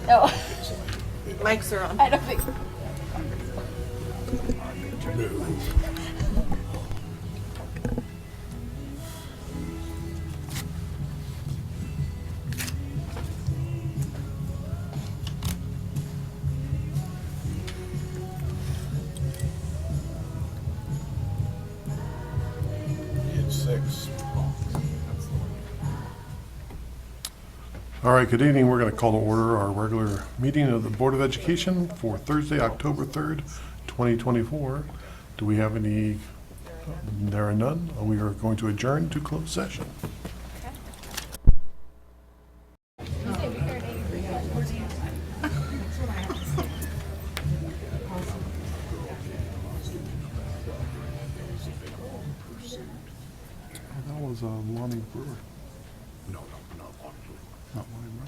Oh. Mics are on. I don't think. All right, good evening. We're going to call to order our regular meeting of the Board of Education for Thursday, October 3rd, 2024. Do we have any? There are none. We are going to adjourn to closed session. That was Lonnie Brewer. No, not Lonnie Brewer. Not Lonnie Brewer.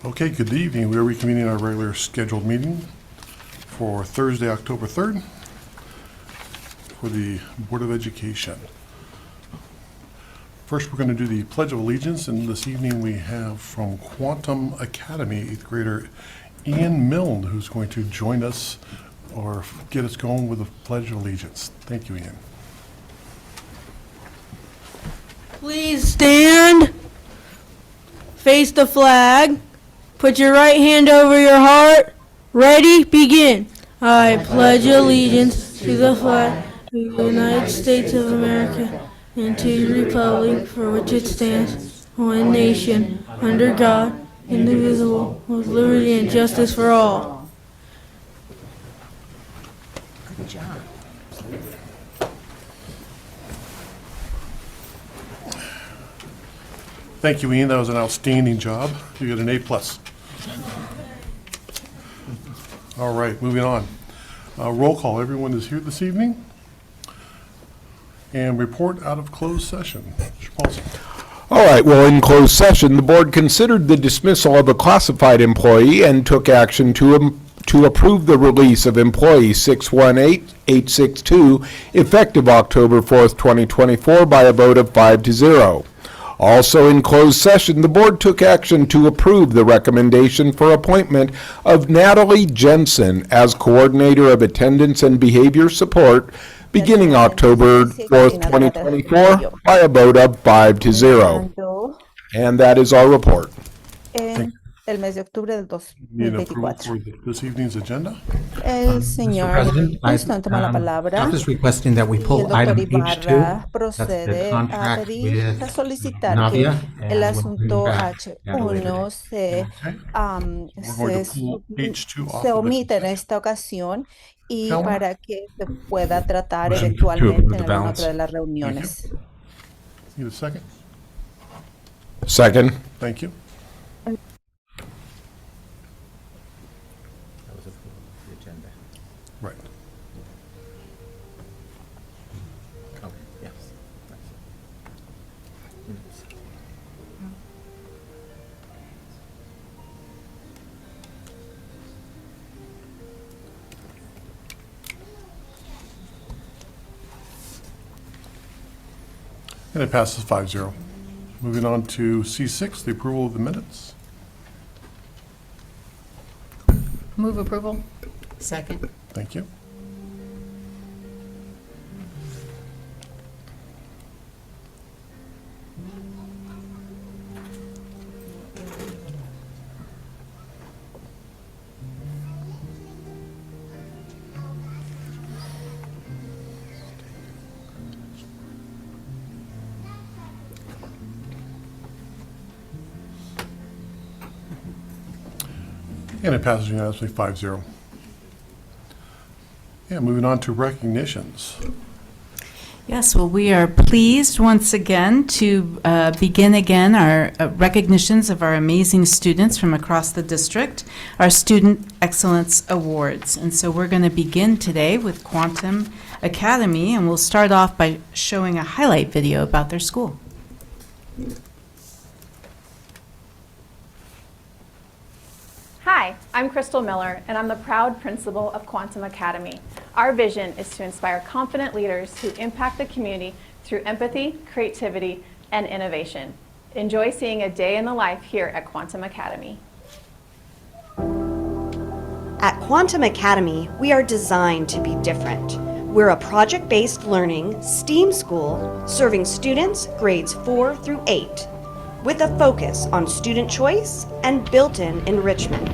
Okay, good evening. We are reconvening our regular scheduled meeting for Thursday, October 3rd for the Board of Education. First, we're going to do the Pledge of Allegiance, and this evening we have from Quantum Academy, 8th grader Ian Milne, who's going to join us or get us going with the Pledge of Allegiance. Thank you, Ian. Please stand, face the flag, put your right hand over your heart, ready, begin. I pledge allegiance to the flag of the United States of America and to the republic for which it stands, one nation, under God, indivisible, with liberty and justice for all. Good job. Thank you, Ian. That was an outstanding job. You got an A+. All right, moving on. Roll call. Everyone is here this evening. And report out of closed session. Mr. Paulson. All right, well, in closed session, the board considered the dismissal of a classified employee and took action to approve the release of employee 618862 effective October 4th, 2024 by a vote of 5-0. Also in closed session, the board took action to approve the recommendation for appointment of Natalie Jensen as Coordinator of Attendance and Behavior Support beginning October 4th, 2024 by a vote of 5-0. And that is our report. El mes de octubre del Need approval 2024. for this evening's agenda. El Mr. señor President, Winston toma la palabra. Staff is requesting that we Y el pull doctor item Ibarra H2. That's the procede a contract pedir, with a solicitar Navia, que el and we'll asunto bring back at a later H1 date. se, We're going to pull H2 off se of the omite en consent esta ocasión y calendar. para que se pueda tratar Motion to eventualmente approve en the alguna balance. otra de las reuniones. Need a second? Second. Thank you. Right. Okay, yes. And it passes 5-0. Moving on to C6, the approval of the minutes. Move approval. Second. Thank you. And it passes unanimously 5-0. Yeah, moving on to recognitions. Yes, well, we are pleased once again to begin again our recognitions of our amazing students from across the district, our Student Excellence Awards. And so we're going to begin today with Quantum Academy, and we'll start off by showing a highlight video about their school. Hi, I'm Crystal Miller, and I'm the proud principal of Quantum Academy. Our vision is to inspire confident leaders who impact the community through empathy, creativity, and innovation. Enjoy seeing a day in the life here at Quantum Academy. At Quantum Academy, we are designed to be different. We're a project-based learning STEAM school serving students grades 4 through 8, with a focus on student choice and built-in enrichment.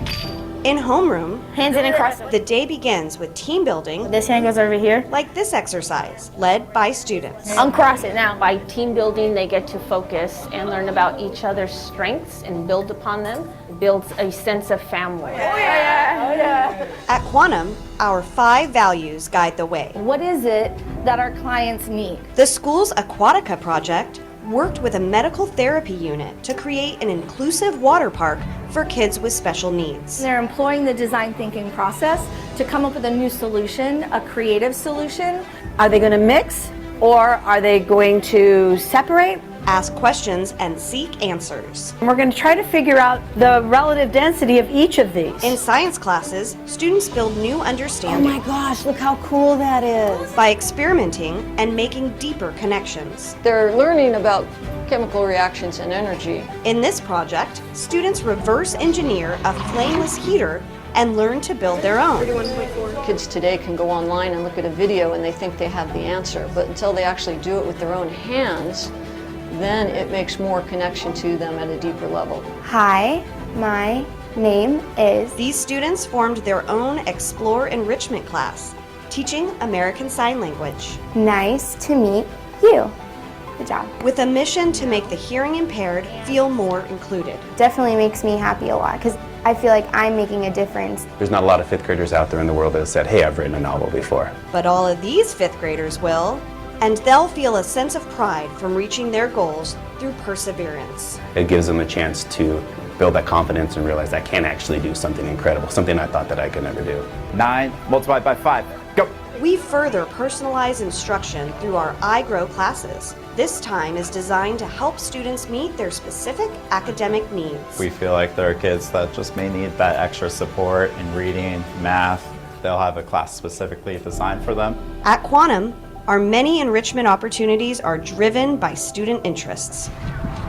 In homeroom, Hands in and cross. the day begins with team building, This hand goes over here. like this exercise, led by students. Uncross it now. By team building, they get to focus and learn about each other's strengths and build upon them. It builds a sense of family. At Quantum, our 5 values guide the way. What is it that our clients need? The school's Aquatica project worked with a medical therapy unit to create an inclusive water park for kids with special needs. They're employing the design thinking process to come up with a new solution, a creative solution. Are they going to mix or are they going to separate? Ask questions and seek answers. And we're going to try to figure out the relative density of each of these. In science classes, students build new Oh understanding my gosh, look how cool that is. by experimenting and making deeper connections. They're learning about chemical reactions and energy. In this project, students reverse engineer a flameless heater and learn to build their own. Kids today can go online and look at a video and they think they have the answer, but until they actually do it with their own hands, then it makes more connection to them at a deeper level. Hi, my name is. These students formed their own Explore Enrichment class, teaching American Sign Language, Nice to meet you. Good job. with a mission to make the hearing impaired feel more included. Definitely makes me happy a lot because I feel like I'm making a difference. There's not a lot of 5th graders out there in the world that have said, hey, I've written a novel before. But all of these 5th graders will, and they'll feel a sense of pride from reaching their goals through perseverance. It gives them a chance to build that confidence and realize I can actually do something incredible, something I thought that I could never do. 9 multiplied by 5. Go! We further personalize instruction through our iGrow classes. This time is designed to help students meet their specific academic needs. We feel like there are kids that just may need that extra support in reading, math. They'll have a class specifically designed for them. At Quantum, our many enrichment opportunities are driven by student interests.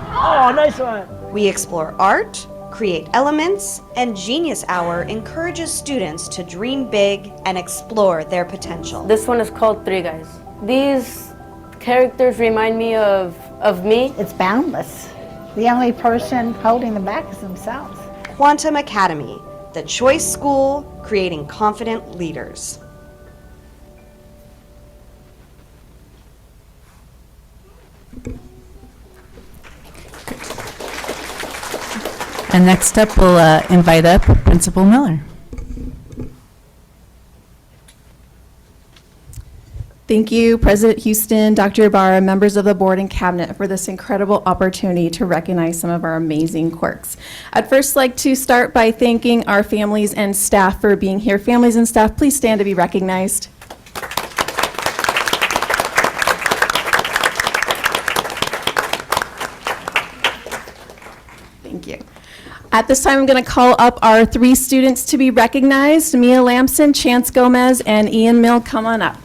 Oh, nice one. We explore art, create elements, and Genius Hour encourages students to dream big and explore their potential. This one is called Three Guys. These characters remind me of me. It's boundless. The only person holding the back is themselves. Quantum Academy, the choice school creating confident leaders. And next up, we'll invite up Principal Miller. Thank you, President Houston, Dr. Ibarra, members of the board and cabinet for this incredible opportunity to recognize some of our amazing quirks. I'd first like to start by thanking our families and staff for being here. Families and staff, please stand to be recognized. Thank you. At this time, I'm going to call up our 3 students to be recognized. Mia Lamson, Chance Gomez, and Ian Mill, come on up.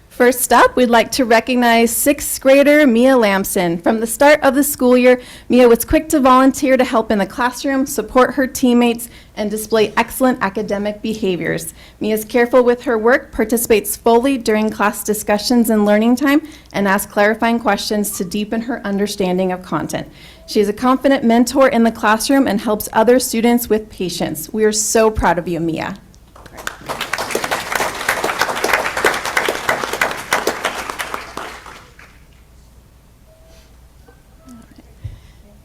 First up, we'd like to recognize 6th grader Mia Lamson. From the start of the school year, Mia was quick to volunteer to help in the classroom, support her teammates, and display excellent academic behaviors. Mia is careful with her work, participates fully during class discussions and learning time, and asks clarifying questions to deepen her understanding of content. She is a confident mentor in the classroom and helps other students with patience. We are so proud of you, Mia.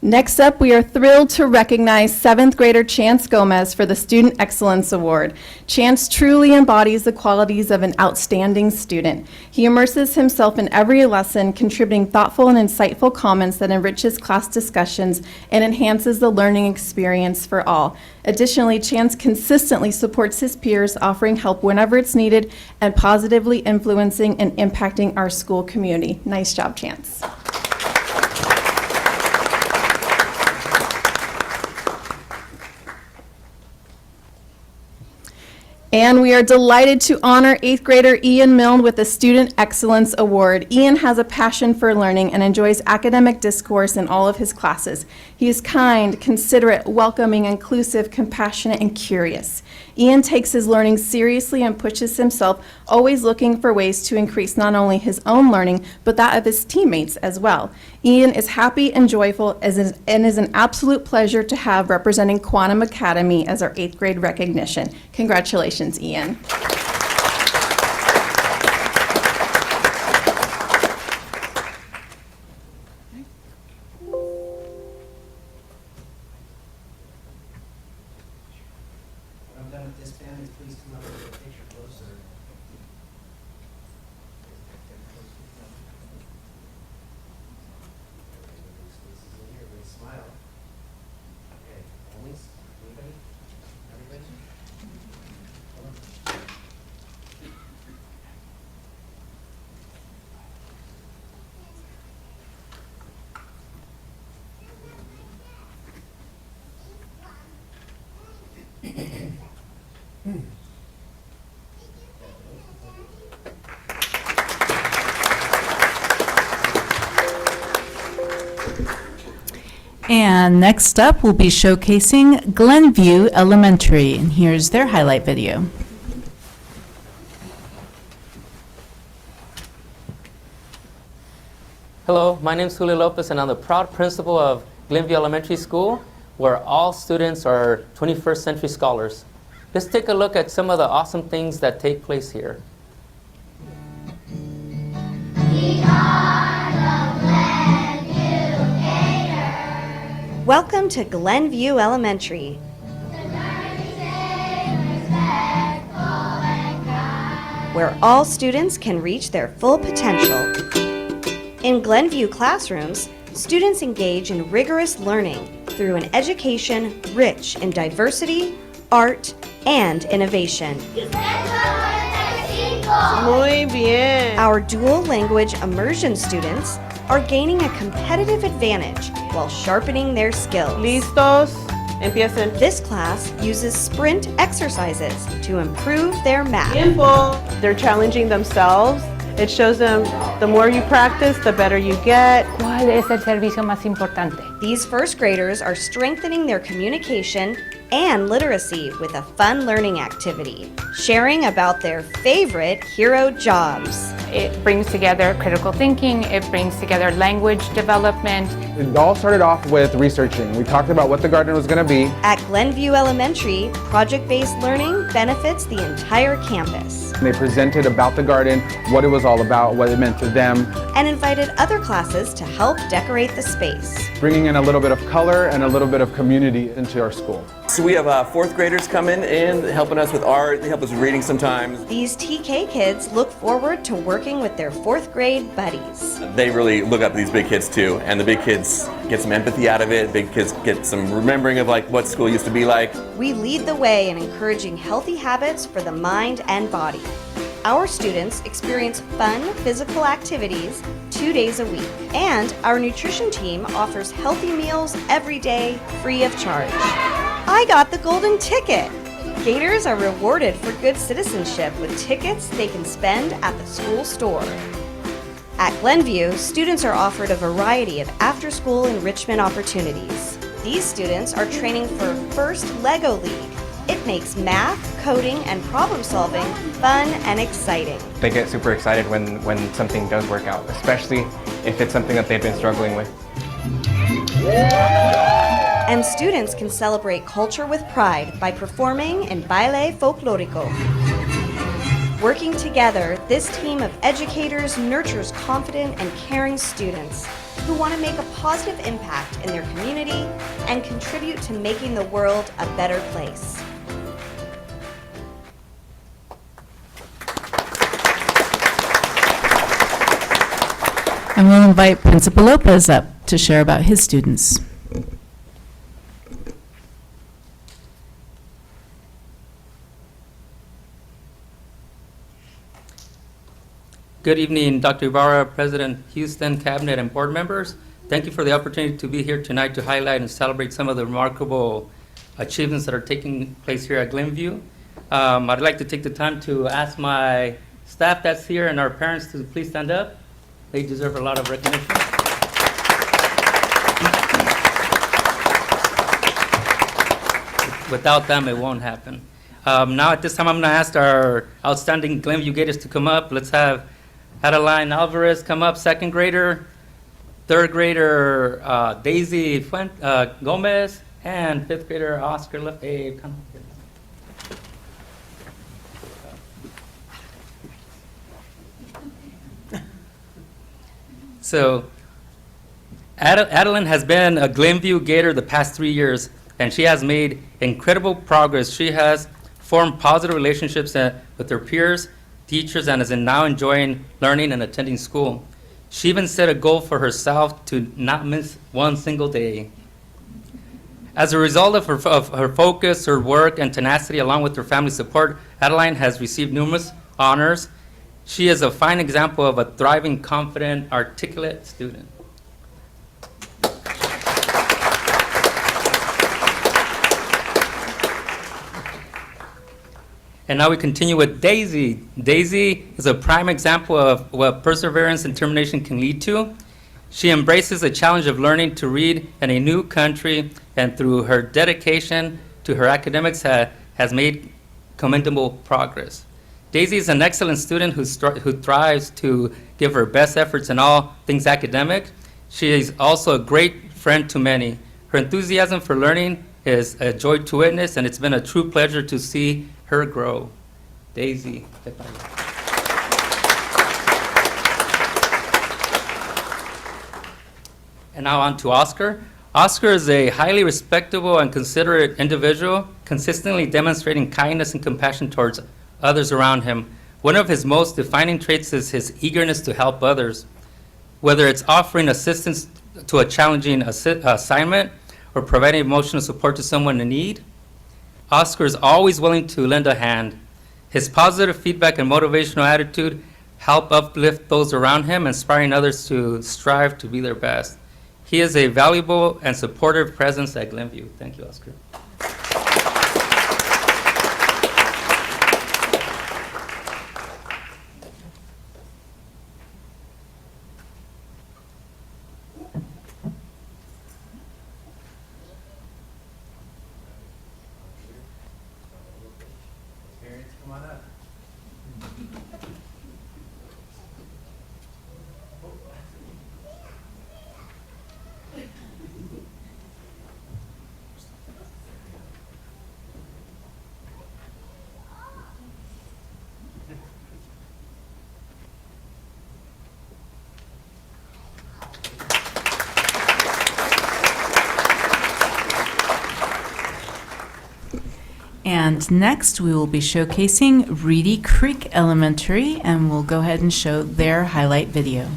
Next up, we are thrilled to recognize 7th grader Chance Gomez for the Student Excellence Award. Chance truly embodies the qualities of an outstanding student. He immerses himself in every lesson, contributing thoughtful and insightful comments that enriches class discussions and enhances the learning experience for all. Additionally, Chance consistently supports his peers, offering help whenever it's needed and positively influencing and impacting our school community. Nice job, Chance. And we are delighted to honor 8th grader Ian Milne with the Student Excellence Award. Ian has a passion for learning and enjoys academic discourse in all of his classes. He is kind, considerate, welcoming, inclusive, compassionate, and curious. Ian takes his learning seriously and pushes himself, always looking for ways to increase not only his own learning, but that of his teammates as well. Ian is happy and joyful and is an absolute pleasure to have representing Quantum Academy as our 8th grade recognition. Congratulations, Ian. And next up, we'll be showcasing Glenview Elementary, and here's their highlight video. Hello, my name is Julio Lopez, and I'm the proud principal of Glenview Elementary School, where all students are 21st century scholars. Let's take a look at some of the awesome things that take place here. Welcome to Glenview Elementary. Where all students can reach their full potential. In Glenview classrooms, students engage in rigorous learning through an education rich in diversity, art, and innovation. Muy bien. Our dual language immersion students are gaining a competitive advantage while sharpening their skills. Listos, empiecen. This class uses sprint exercises to improve their math. Tiempo. They're challenging themselves. It shows them the more you practice, the better you get. ¿Cuál es el servicio más importante? These first graders are strengthening their communication and literacy with a fun learning activity, sharing about their favorite hero jobs. It brings together critical thinking, it brings together language development. It all started off with researching. We talked about what the garden was going to be. At Glenview Elementary, project-based learning benefits the entire campus. They presented about the garden, what it was all about, what it meant to them. And invited other classes to help decorate the space. Bringing in a little bit of color and a little bit of community into our school. So we have fourth graders coming in, helping us with art, they help us with reading sometimes. These TK kids look forward to working with their fourth grade buddies. They really look up to these big kids too, and the big kids get some empathy out of it, big kids get some remembering of like what school used to be like. We lead the way in encouraging healthy habits for the mind and body. Our students experience fun physical activities 2 days a week, and our nutrition team offers healthy meals every day free of charge. I got the golden ticket! Gators are rewarded for good citizenship with tickets they can spend at the school store. At Glenview, students are offered a variety of after-school enrichment opportunities. These students are training for First Lego League. It makes math, coding, and problem solving fun and exciting. They get super excited when something does work out, especially if it's something that they've been struggling with. And students can celebrate culture with pride by performing in Baile Folklorico. Working together, this team of educators nurtures confident and caring students. who want to make a positive impact in their community and contribute to making the world a better place. And we'll invite Principal Lopez up to share about his students. Good evening, Dr. Ibarra, President Houston, Cabinet, and board members. Thank you for the opportunity to be here tonight to highlight and celebrate some of the remarkable achievements that are taking place here at Glenview. I'd like to take the time to ask my staff that's here and our parents to please stand up. They deserve a lot of recognition. Without them, it won't happen. Now at this time, I'm going to ask our outstanding Glenview Gators to come up. Let's have Adeline Alvarez come up, second grader, third grader Daisy Gomez, and fifth grader Oscar Lefebvre. Come up. So Adeline has been a Glenview Gator the past 3 years, and she has made incredible progress. She has formed positive relationships with her peers, teachers, and is now enjoying learning and attending school. She even set a goal for herself to not miss one single day. As a result of her focus, her work, and tenacity, along with her family support, Adeline has received numerous honors. She is a fine example of a thriving, confident, articulate student. And now we continue with Daisy. Daisy is a prime example of what perseverance and determination can lead to. She embraces the challenge of learning to read in a new country, and through her dedication to her academics has made commendable progress. Daisy is an excellent student who thrives to give her best efforts in all things academic. She is also a great friend to many. Her enthusiasm for learning is a joy to witness, and it's been a true pleasure to see her grow. Daisy. And now on to Oscar. Oscar is a highly respectable and considerate individual, consistently demonstrating kindness and compassion towards others around him. One of his most defining traits is his eagerness to help others. Whether it's offering assistance to a challenging assignment or providing emotional support to someone in need, Oscar is always willing to lend a hand. His positive feedback and motivational attitude help uplift those around him, inspiring others to strive to be their best. He is a valuable and supportive presence at Glenview. Thank you, Oscar. And next, we will be showcasing Reedy Creek Elementary, and we'll go ahead and show their highlight video.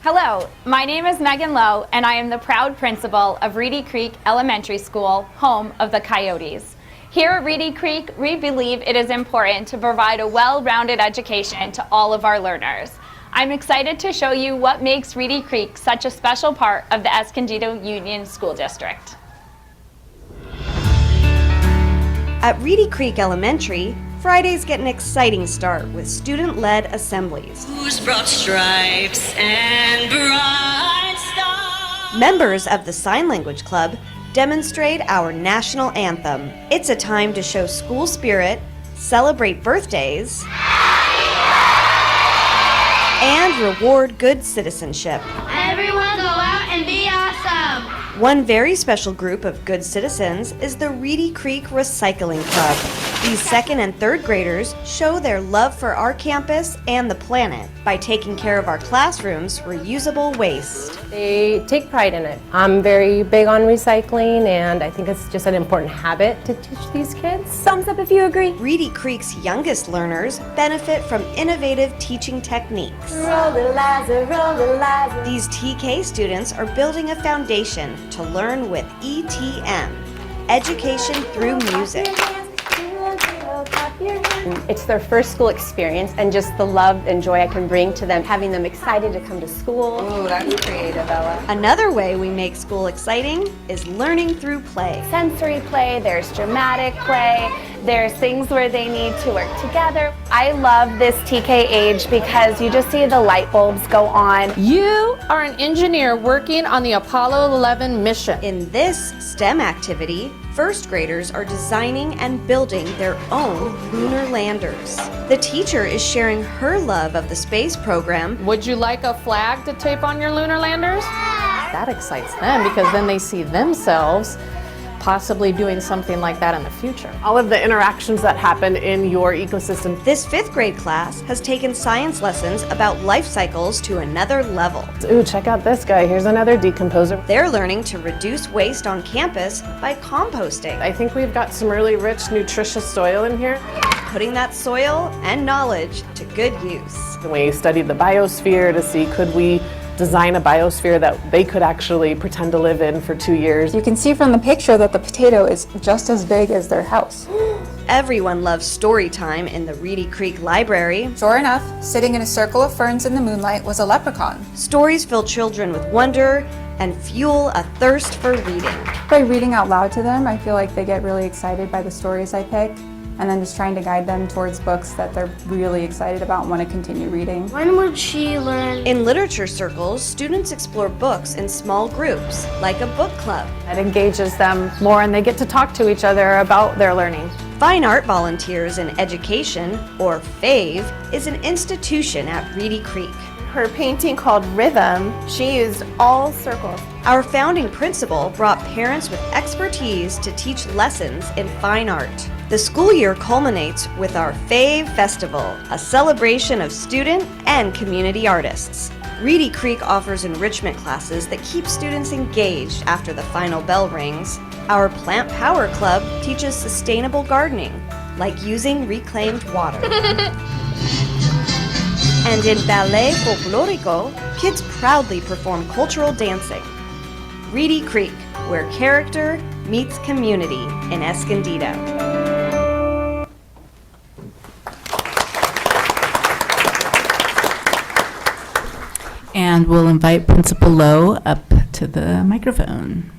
Hello, my name is Megan Lowe, and I am the proud principal of Reedy Creek Elementary School, home of the Coyotes. Here at Reedy Creek, we believe it is important to provide a well-rounded education to all of our learners. I'm excited to show you what makes Reedy Creek such a special part of the Escondido Union School District. At Reedy Creek Elementary, Fridays get an exciting start with student-led assemblies. Whose broad stripes and bright stars. Members of the Sign Language Club demonstrate our national anthem. It's a time to show school spirit, celebrate birthdays, and reward good citizenship. Everyone go out and be awesome. One very special group of good citizens is the Reedy Creek Recycling Club. These second and third graders show their love for our campus and the planet by taking care of our classrooms' reusable waste. They take pride in it. I'm very big on recycling, and I think it's just an important habit to teach these kids. Thumbs up if you agree. Reedy Creek's youngest learners benefit from innovative teaching techniques. These TK students are building a foundation to learn with ETM, Education Through Music. It's their first school experience, and just the love and joy I can bring to them, having them excited to come to school. Ooh, that's creative, Ella. Another way we make school exciting is learning through play. Sensory play, there's dramatic play, there's things where they need to work together. I love this TK age because you just see the light bulbs go on. You are an engineer working on the Apollo 11 mission. In this STEM activity, first graders are designing and building their own lunar landers. The teacher is sharing her love of the space program. Would you like a flag to tape on your lunar landers? That excites them because then they see themselves possibly doing something like that in the future. All of the interactions that happen in your ecosystem. This 5th grade class has taken science lessons about life cycles to another level. Ooh, check out this guy. Here's another decomposer. They're learning to reduce waste on campus by composting. I think we've got some really rich, nutritious soil in here. Putting that soil and knowledge to good use. We studied the biosphere to see could we design a biosphere that they could actually pretend to live in for 2 years. You can see from the picture that the potato is just as big as their house. Everyone loves story time in the Reedy Creek Library. Sure enough, sitting in a circle of ferns in the moonlight was a leprechaun. Stories fill children with wonder and fuel a thirst for reading. By reading out loud to them, I feel like they get really excited by the stories I pick, and then just trying to guide them towards books that they're really excited about and want to continue reading. When would she learn? In literature circles, students explore books in small groups, like a book club. It engages them more and they get to talk to each other about their learning. Fine Art Volunteers in Education, or FAVE, is an institution at Reedy Creek. Her painting called Rhythm, she used all circles. Our founding principal brought parents with expertise to teach lessons in fine art. The school year culminates with our FAVE Festival, a celebration of student and community artists. Reedy Creek offers enrichment classes that keep students engaged after the final bell rings. Our Plant Power Club teaches sustainable gardening, like using reclaimed water. And in Ballet Folklorico, kids proudly perform cultural dancing. Reedy Creek, where character meets community in Escondido. And we'll invite Principal Lowe up to the microphone.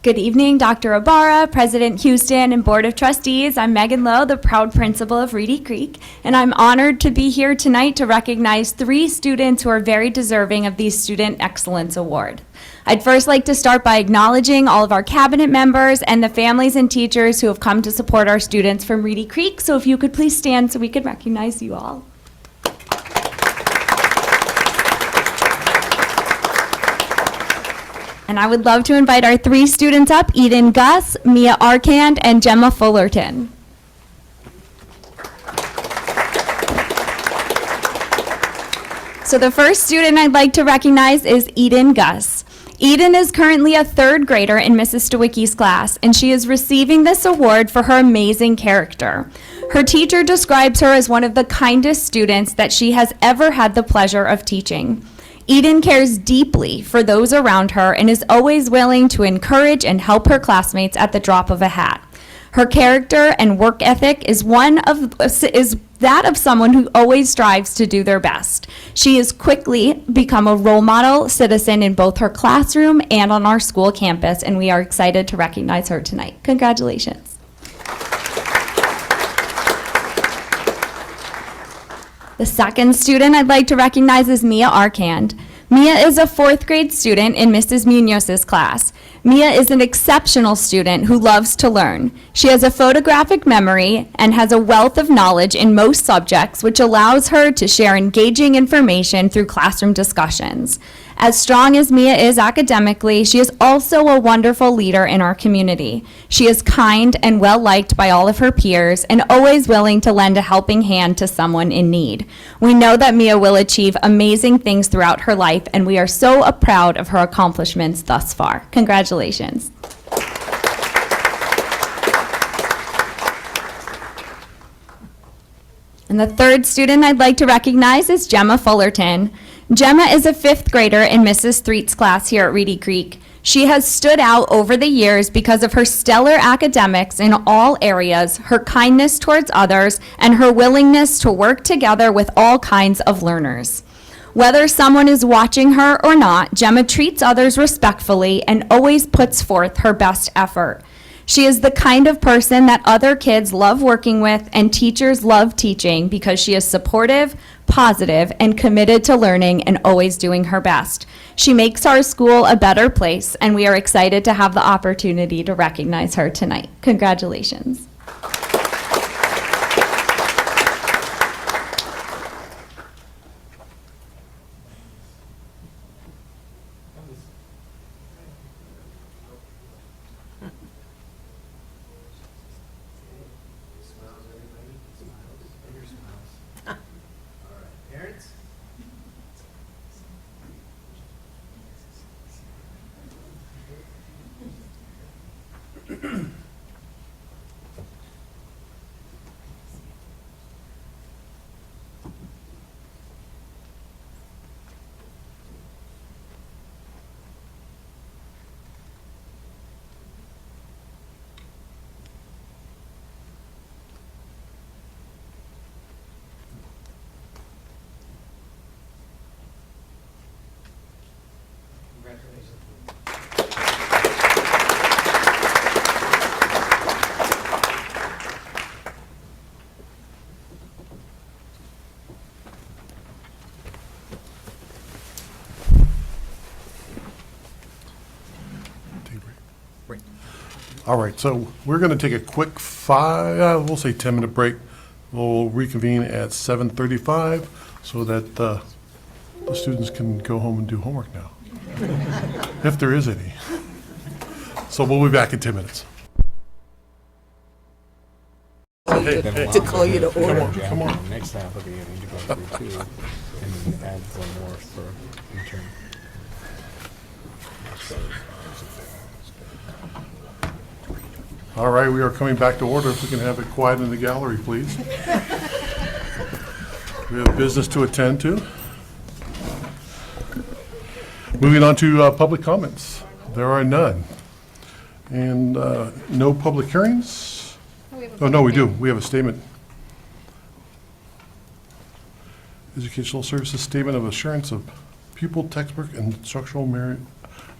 Good evening, Dr. Ibarra, President Houston, and Board of Trustees. I'm Megan Lowe, the proud principal of Reedy Creek, and I'm honored to be here tonight to recognize 3 students who are very deserving of the Student Excellence Award. I'd first like to start by acknowledging all of our cabinet members and the families and teachers who have come to support our students from Reedy Creek. So if you could please stand so we could recognize you all. And I would love to invite our 3 students up, Eden Gus, Mia Arkand, and Gemma Fullerton. So the first student I'd like to recognize is Eden Gus. Eden is currently a 3rd grader in Mrs. Stewicky's class, and she is receiving this award for her amazing character. Her teacher describes her as one of the kindest students that she has ever had the pleasure of teaching. Eden cares deeply for those around her and is always willing to encourage and help her classmates at the drop of a hat. Her character and work ethic is that of someone who always strives to do their best. She has quickly become a role model citizen in both her classroom and on our school campus, and we are excited to recognize her tonight. Congratulations. The second student I'd like to recognize is Mia Arkand. Mia is a 4th grade student in Mrs. Munoz's class. Mia is an exceptional student who loves to learn. She has a photographic memory and has a wealth of knowledge in most subjects, which allows her to share engaging information through classroom discussions. As strong as Mia is academically, she is also a wonderful leader in our community. She is kind and well-liked by all of her peers and always willing to lend a helping hand to someone in need. We know that Mia will achieve amazing things throughout her life, and we are so proud of her accomplishments thus far. Congratulations. And the third student I'd like to recognize is Gemma Fullerton. Gemma is a 5th grader in Mrs. Threet's class here at Reedy Creek. She has stood out over the years because of her stellar academics in all areas, her kindness towards others, and her willingness to work together with all kinds of learners. Whether someone is watching her or not, Gemma treats others respectfully and always puts forth her best effort. She is the kind of person that other kids love working with and teachers love teaching because she is supportive, positive, and committed to learning and always doing her best. She makes our school a better place, and we are excited to have the opportunity to recognize her tonight. Congratulations. All right, so we're going to take a quick we'll say 10-minute break. We'll reconvene at 7:35 so that the students can go home and do homework now, if there is any. So we'll be back in 10 minutes. To call you to order. Come on. Next half will be able to go through too, and then add one more for intern. All right, we are coming back to order. If we can have it quiet in the gallery, please. We have business to attend to. Moving on to public comments. There are none. And no public hearings? Oh, no, we do. We have a statement. Educational Services Statement of Assurance of Pupil Textbook and Instructional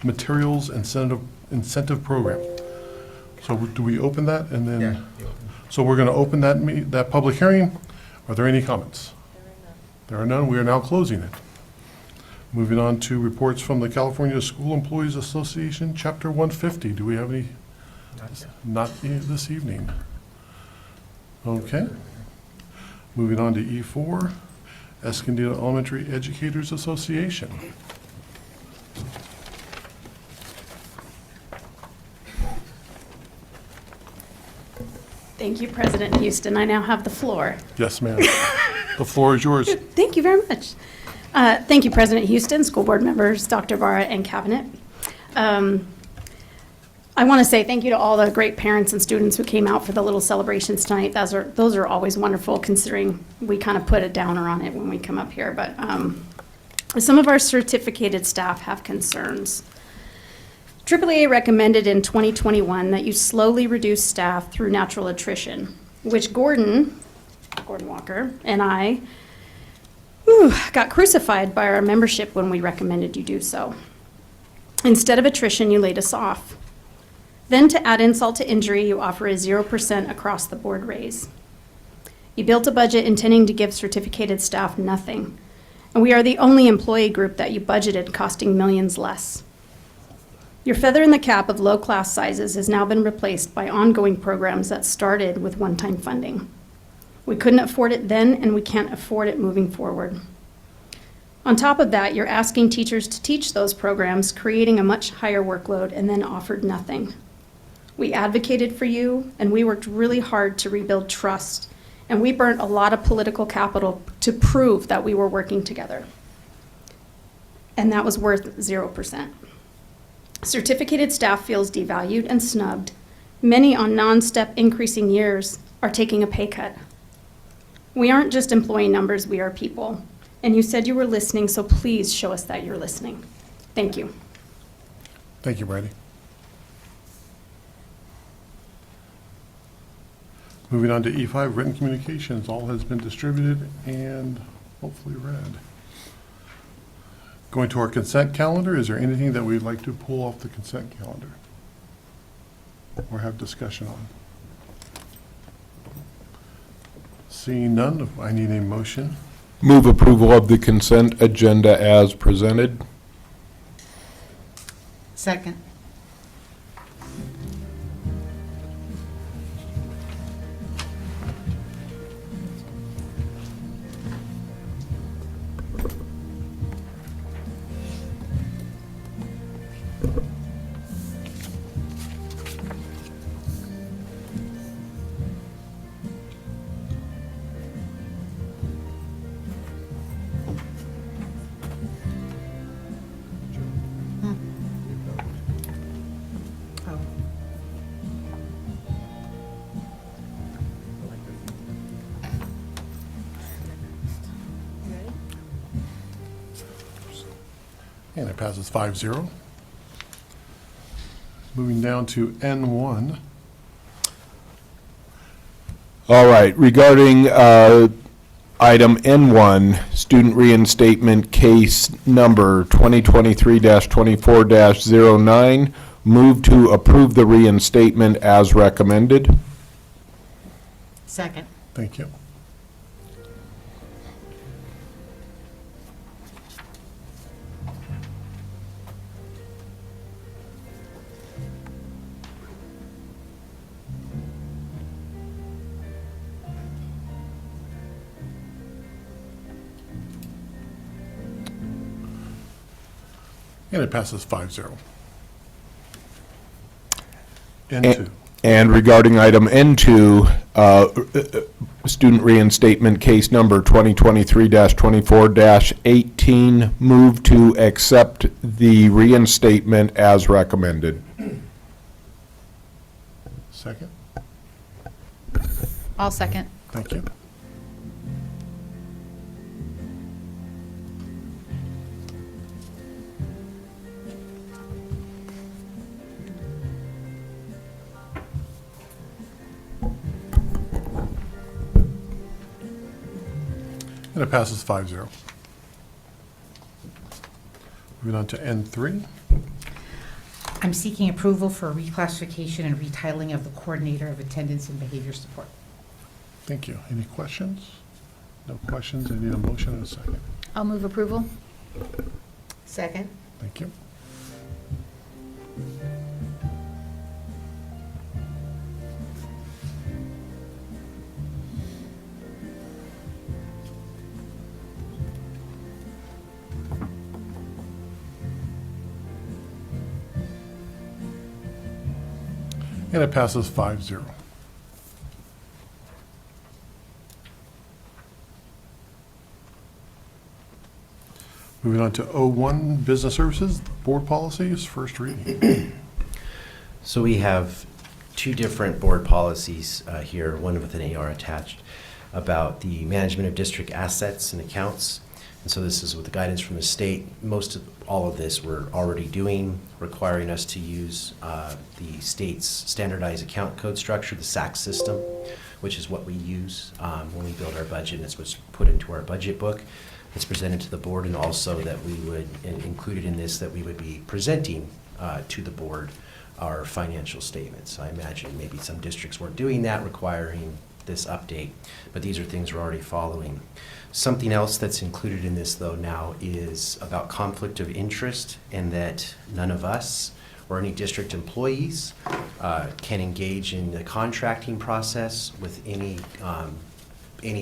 Materials Incentive Program. So do we open that and then? Yeah. So we're going to open that public hearing. Are there any comments? There are none. We are now closing it. Moving on to reports from the California School Employees Association, Chapter 150. Do we have any? Not this evening. Okay. Moving on to E4, Escondido Elementary Educators Association. Thank you, President Houston. I now have the floor. Yes, ma'am. The floor is yours. Thank you very much. Thank you, President Houston, school board members, Dr. Barra, and cabinet. I want to say thank you to all the great parents and students who came out for the little celebrations tonight. Those are always wonderful, considering we kind of put a downer on it when we come up here. But some of our certificated staff have concerns. AAA recommended in 2021 that you slowly reduce staff through natural attrition, which Gordon Walker, and I got crucified by our membership when we recommended you do so. Instead of attrition, you laid us off. Then, to add insult to injury, you offer a 0% across the board raise. You built a budget intending to give certificated staff nothing, and we are the only employee group that you budgeted costing millions less. Your feather in the cap of low class sizes has now been replaced by ongoing programs that started with one-time funding. We couldn't afford it then, and we can't afford it moving forward. On top of that, you're asking teachers to teach those programs, creating a much higher workload, and then offered nothing. We advocated for you, and we worked really hard to rebuild trust, and we burnt a lot of political capital to prove that we were working together. And that was worth 0%. Certificated staff feels devalued and snubbed. Many on non-step increasing years are taking a pay cut. We aren't just employee numbers, we are people. And you said you were listening, so please show us that you're listening. Thank you. Thank you, Brady. Moving on to E5, written communications. All has been distributed and hopefully read. Going to our consent calendar, is there anything that we'd like to pull off the consent calendar or have discussion on? Seeing none, I need a motion. Move approval of the consent agenda as presented. Second. And it passes 5-0. Moving down to N1. All right, regarding item N1, student reinstatement case number 2023-24-09, move to approve the reinstatement as recommended. Second. Thank you. And it passes 5-0. N2. And regarding item N2, student reinstatement case number 2023-24-18, move to accept the reinstatement as recommended. Second. I'll second. Thank you. And it passes 5-0. Moving on to N3. I'm seeking approval for reclassification and retitling of the Coordinator of Attendance and Behavior Support. Thank you. Any questions? No questions. I need a motion and a second. I'll move approval. Second. Thank you. And it passes 5-0. Moving on to O1, Business Services, Board Policies, first reading. So we have two different board policies here, one with an AR attached, about the management of district assets and accounts. And so this is with the guidance from the state. Most of all of this we're already doing, requiring us to use the state's standardized account code structure, the SAC system, which is what we use when we build our budget, and it's what's put into our budget book. It's presented to the board, and also that we would, included in this, that we would be presenting to the board our financial statements. I imagine maybe some districts weren't doing that, requiring this update, but these are things we're already following. Something else that's included in this, though, now is about conflict of interest, and that none of us or any district employees can engage in the contracting process with any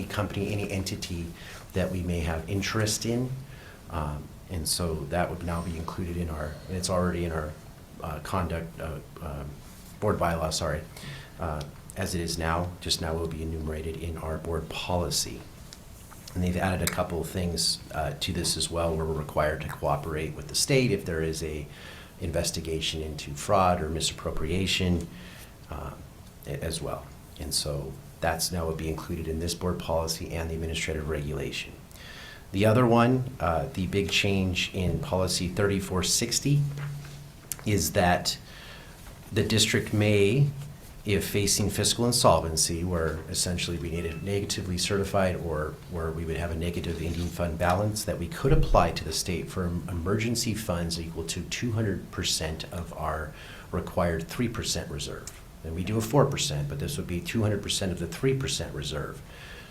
company, any entity that we may have interest in. And so that would now be included in our, and it's already in our board bylaw, sorry, as it is now, just now will be enumerated in our board policy. And they've added a couple of things to this as well, where we're required to cooperate with the state if there is a investigation into fraud or misappropriation as well. And so that's now will be included in this board policy and the administrative regulation. The other one, the big change in policy 3460, is that the district may, if facing fiscal insolvency, where essentially we need it negatively certified or where we would have a negative ending fund balance, that we could apply to the state for emergency funds equal to 200% of our required 3% reserve. And we do a 4%, but this would be 200% of the 3% reserve.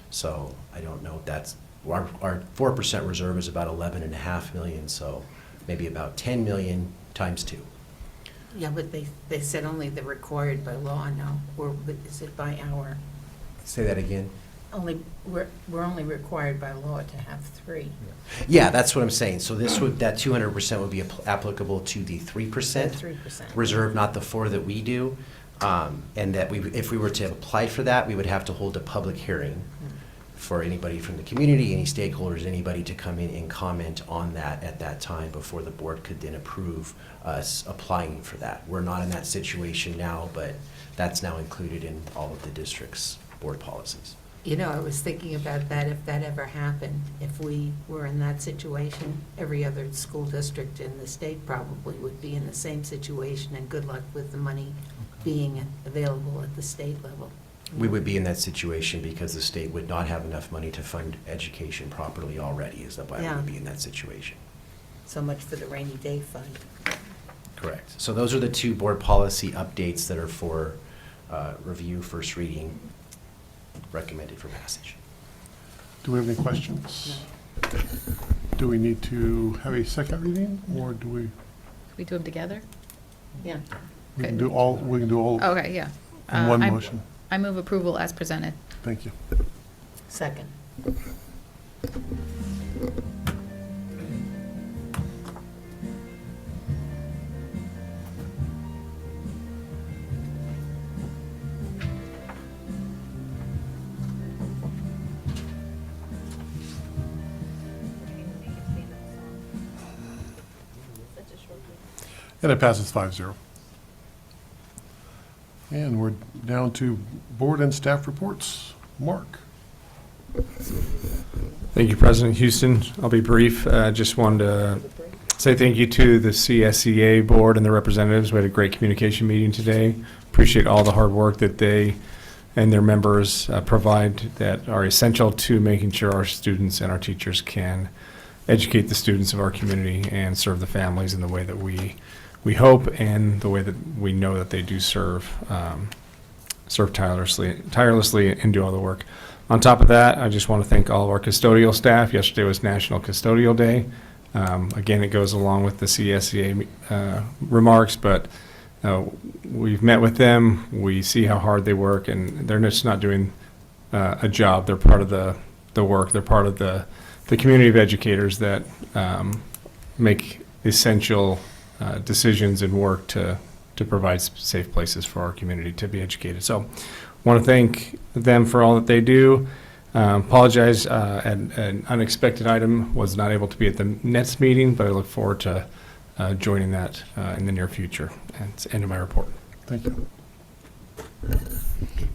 So I don't know if that's, our 4% reserve is about 11.5 million, so maybe about 10 million times 2. Yeah, but they said only the required by law now, or is it by our? Say that again. We're only required by law to have 3. Yeah, that's what I'm saying. So this would, that 200% would be applicable to the 3%, 3%. reserve, not the 4 that we do. And that if we were to apply for that, we would have to hold a public hearing for anybody from the community, any stakeholders, anybody to come in and comment on that at that time before the board could then approve us applying for that. We're not in that situation now, but that's now included in all of the district's board policies. You know, I was thinking about that, if that ever happened, if we were in that situation, every other school district in the state probably would be in the same situation, and good luck with the money being available at the state level. We would be in that situation because the state would not have enough money to fund education properly already, is why we would be in that situation. So much for the rainy day fund. Correct. So those are the 2 board policy updates that are for review, first reading, recommended for passage. Do we have any questions? No. Do we need to have a second reading, or do we? Can we do them together? Yeah. We can do all. We can do all. Okay, yeah. In one motion. I move approval as presented. Thank you. Second. And it passes 5-0. And we're down to board and staff reports. Mark. Thank you, President Houston. I'll be brief. Just wanted to say thank you to the CSEA board and the representatives. We had a great communication meeting today. Appreciate all the hard work that they and their members provide that are essential to making sure our students and our teachers can educate the students of our community and serve the families in the way that we hope and the way that we know that they do serve tirelessly and do all the work. On top of that, I just want to thank all of our custodial staff. Yesterday was National Custodial Day. Again, it goes along with the CSEA remarks, but we've met with them. We see how hard they work, and they're just not doing a job. They're part of the work. They're part of the community of educators that make essential decisions and work to provide safe places for our community to be educated. So want to thank them for all that they do. Apologize, an unexpected item, was not able to be at the next meeting, but I look forward to joining that in the near future. And it's the end of my report. Thank you.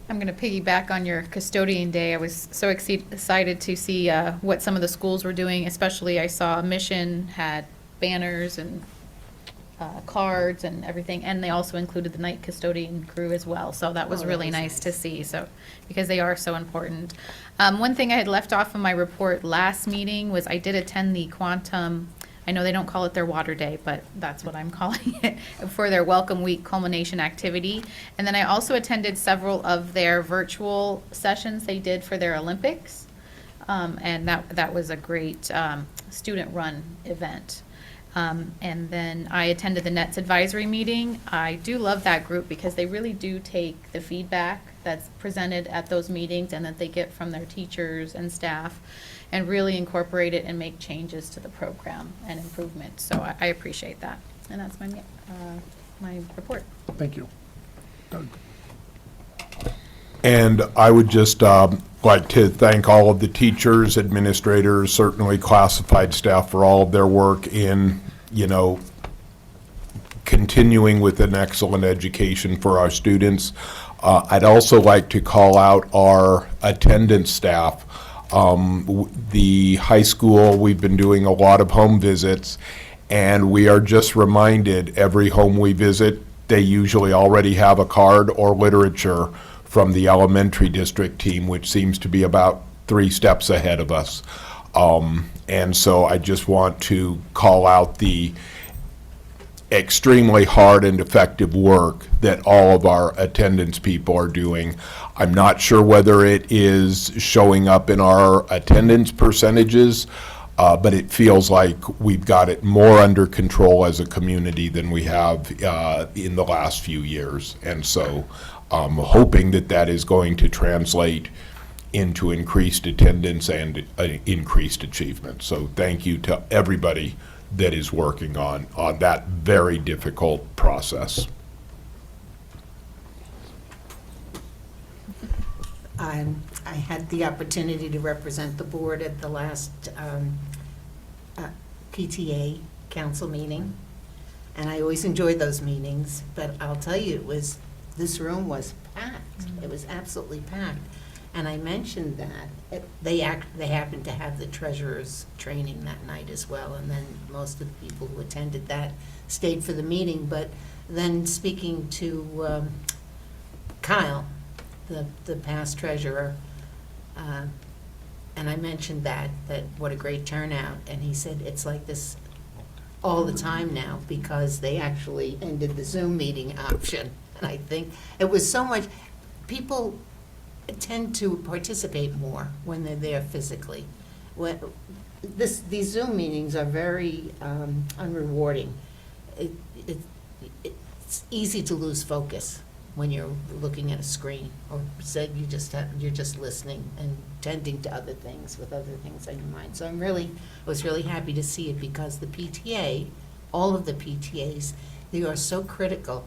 I'm going to piggyback on your custodian day. I was so excited to see what some of the schools were doing, especially I saw Mission had banners and cards and everything, and they also included the night custodian crew as well, so that was really nice to see, so because they are so important. One thing I had left off in my report last meeting was I did attend the Quantum, I know they don't call it their water day, but that's what I'm calling it, for their Welcome Week culmination activity. And then I also attended several of their virtual sessions they did for their Olympics, and that was a great student-run event. And then I attended the NETS advisory meeting. I do love that group because they really do take the feedback that's presented at those meetings and that they get from their teachers and staff and really incorporate it and make changes to the program and improvements. So I appreciate that. And that's my report. Thank you. Doug? And I would just like to thank all of the teachers, administrators, certainly classified staff for all of their work in, continuing with an excellent education for our students. I'd also like to call out our attendance staff. The high school, we've been doing a lot of home visits, and we are just reminded every home we visit, they usually already have a card or literature from the elementary district team, which seems to be about 3 steps ahead of us. And so I just want to call out the extremely hard and effective work that all of our attendance people are doing. I'm not sure whether it is showing up in our attendance percentages, but it feels like we've got it more under control as a community than we have in the last few years. And so I'm hoping that that is going to translate into increased attendance and increased achievement. So thank you to everybody that is working on that very difficult process. I had the opportunity to represent the board at the last PTA council meeting, and I always enjoy those meetings, but I'll tell you, this room was packed. It was absolutely packed. And I mentioned that they happened to have the treasurer's training that night as well, and then most of the people who attended that stayed for the meeting. But then speaking to Kyle, the past treasurer, and I mentioned that what a great turnout, and he said it's like this all the time now because they actually ended the Zoom meeting option. And I think it was so much, people tend to participate more when they're there physically. These Zoom meetings are very unrewarding. It's easy to lose focus when you're looking at a screen, or said you're just listening and tending to other things with other things on your mind. So I was really happy to see it because the PTA, all of the PTAs, they are so critical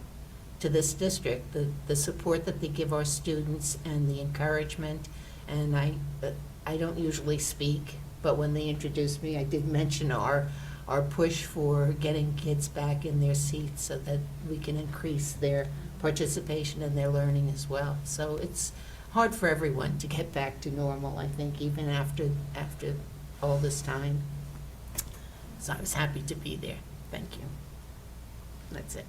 to this district, the support that they give our students and the encouragement. And I don't usually speak, but when they introduced me, I did mention our push for getting kids back in their seats so that we can increase their participation and their learning as well. So it's hard for everyone to get back to normal, I think, even after all this time. So I was happy to be there. Thank you. That's it.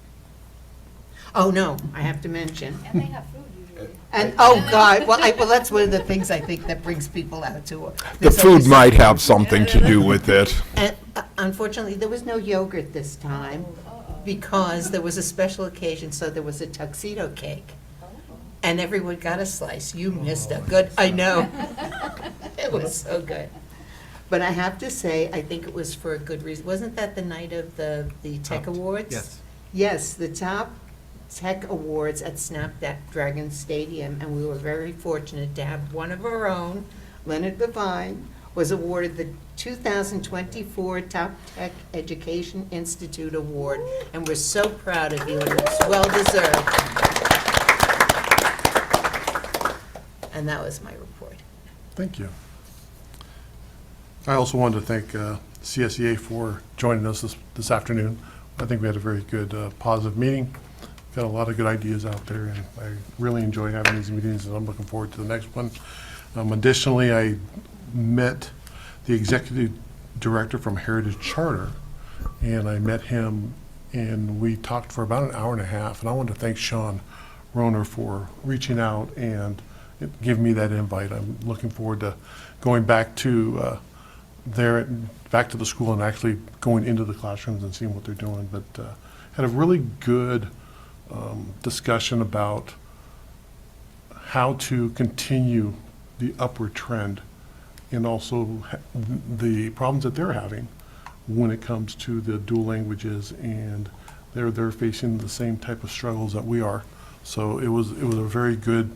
Oh, no, I have to mention. And they have food usually. And, oh, God, well, that's one of the things I think that brings people out to it. The food might have something to do with it. And unfortunately, there was no yogurt this time because there was a special occasion, so there was a tuxedo cake. And everyone got a slice. You missed a good, I know. It was so good. But I have to say, I think it was for a good reason. Wasn't that the night of the Tech Awards? Yes. Yes, the top Tech Awards at Snapdragon Stadium, and we were very fortunate to have one of our own, Leonard Devine, was awarded the 2024 Top Tech Education Institute Award, and we're so proud of you, and it's well deserved. And that was my report. Thank you. I also wanted to thank CSEA for joining us this afternoon. I think we had a very good, positive meeting. Got a lot of good ideas out there, and I really enjoy having these meetings, and I'm looking forward to the next one. Additionally, I met the executive director from Heritage Charter, and I met him, and we talked for about an hour and a half, and I wanted to thank Sean Roner for reaching out and giving me that invite. I'm looking forward to going back to back to the school and actually going into the classrooms and seeing what they're doing. But had a really good discussion about how to continue the upward trend and also the problems that they're having when it comes to the dual languages, and they're facing the same type of struggles that we are. So it was a very good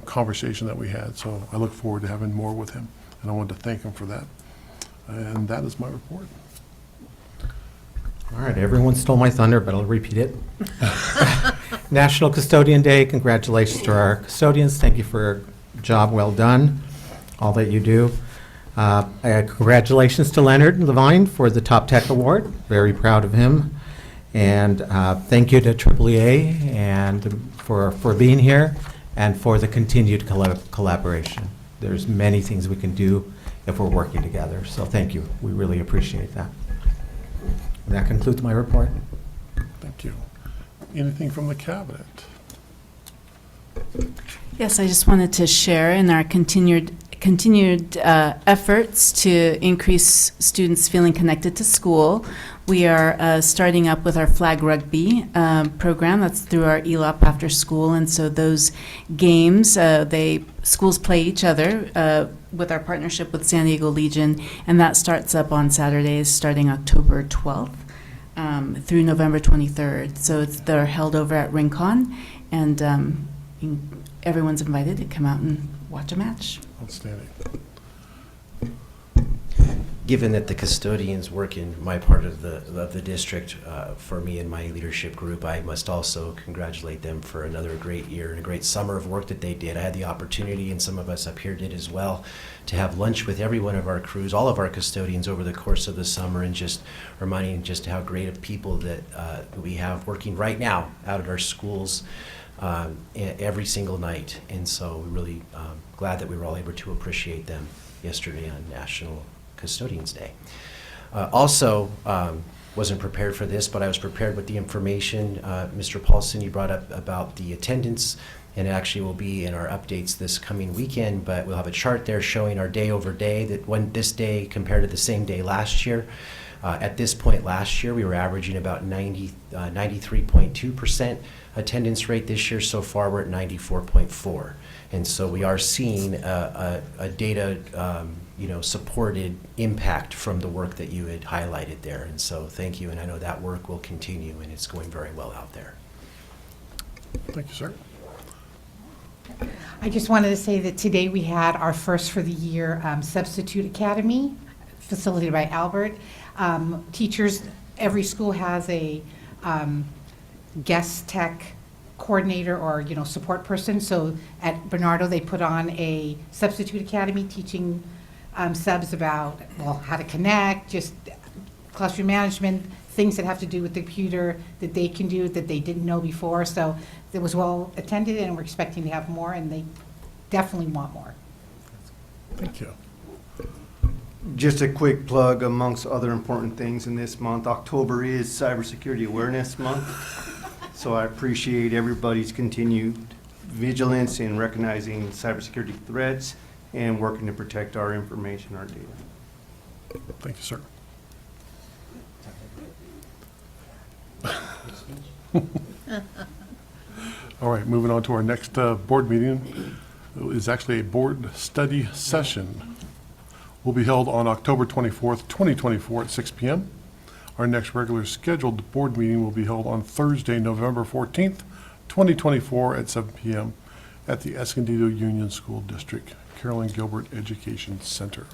conversation that we had. So I look forward to having more with him, and I wanted to thank him for that. And that is my report. All right, everyone stole my thunder, but I'll repeat it. National Custodian Day, congratulations to our custodians. Thank you for a job well done, all that you do. Congratulations to Leonard Levine for the Top Tech Award. Very proud of him. And thank you to AAA and for being here and for the continued collaboration. There's many things we can do if we're working together. So thank you. We really appreciate that. And that concludes my report. Thank you. Anything from the cabinet? Yes, I just wanted to share in our continued efforts to increase students feeling connected to school. We are starting up with our flag rugby program. That's through our ELOP after school, and so those games, schools play each other with our partnership with San Diego Legion, and that starts up on Saturdays starting October 12th through November 23rd. So they're held over at Rincon, and everyone's invited to come out and watch a match. Outstanding. Given that the custodians work in my part of the district, for me and my leadership group, I must also congratulate them for another great year and a great summer of work that they did. I had the opportunity, and some of us up here did as well, to have lunch with every one of our crews, all of our custodians over the course of the summer, and just reminding just how great of people that we have working right now out at our schools every single night. And so we're really glad that we were all able to appreciate them yesterday on National Custodians Day. Also, wasn't prepared for this, but I was prepared with the information. Mr. Paulson, you brought up about the attendance, and it actually will be in our updates this coming weekend, but we'll have a chart there showing our day over day, that when this day compared to the same day last year. At this point last year, we were averaging about 93.2% attendance rate. This year so far, we're at 94.4%. And so we are seeing a data supported impact from the work that you had highlighted there. And so thank you, and I know that work will continue, and it's going very well out there. Thank you, sir. I just wanted to say that today we had our first for the year Substitute Academy, facilitated by Albert. Teachers, every school has a guest tech coordinator or support person. So at Bernardo, they put on a Substitute Academy teaching subs about how to connect, just classroom management, things that have to do with the computer that they can do that they didn't know before. So it was well attended, and we're expecting to have more, and they definitely want more. Thank you. Just a quick plug amongst other important things in this month. October is Cybersecurity Awareness Month. So I appreciate everybody's continued vigilance in recognizing cybersecurity threats and working to protect our information, our data. Thank you, sir. All right, moving on to our next board meeting. It is actually a board study session. Will be held on October 24th, 2024 at 6 p.m. Our next regular scheduled board meeting will be held on Thursday, November 14th, 2024 at 7 p.m. at the Escondido Union School District, Carolyn Gilbert Education Center.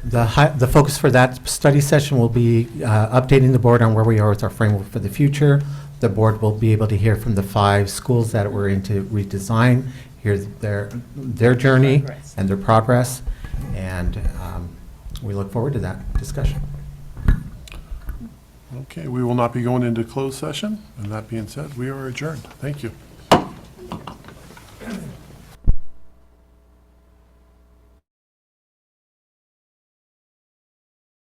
The focus for that study session will be updating the board on where we are with our framework for the future. The board will be able to hear from the 5 schools that were into redesign, hear their journey and their progress, and we look forward to that discussion. Okay, we will not be going into closed session, and that being said, we are adjourned. Thank you.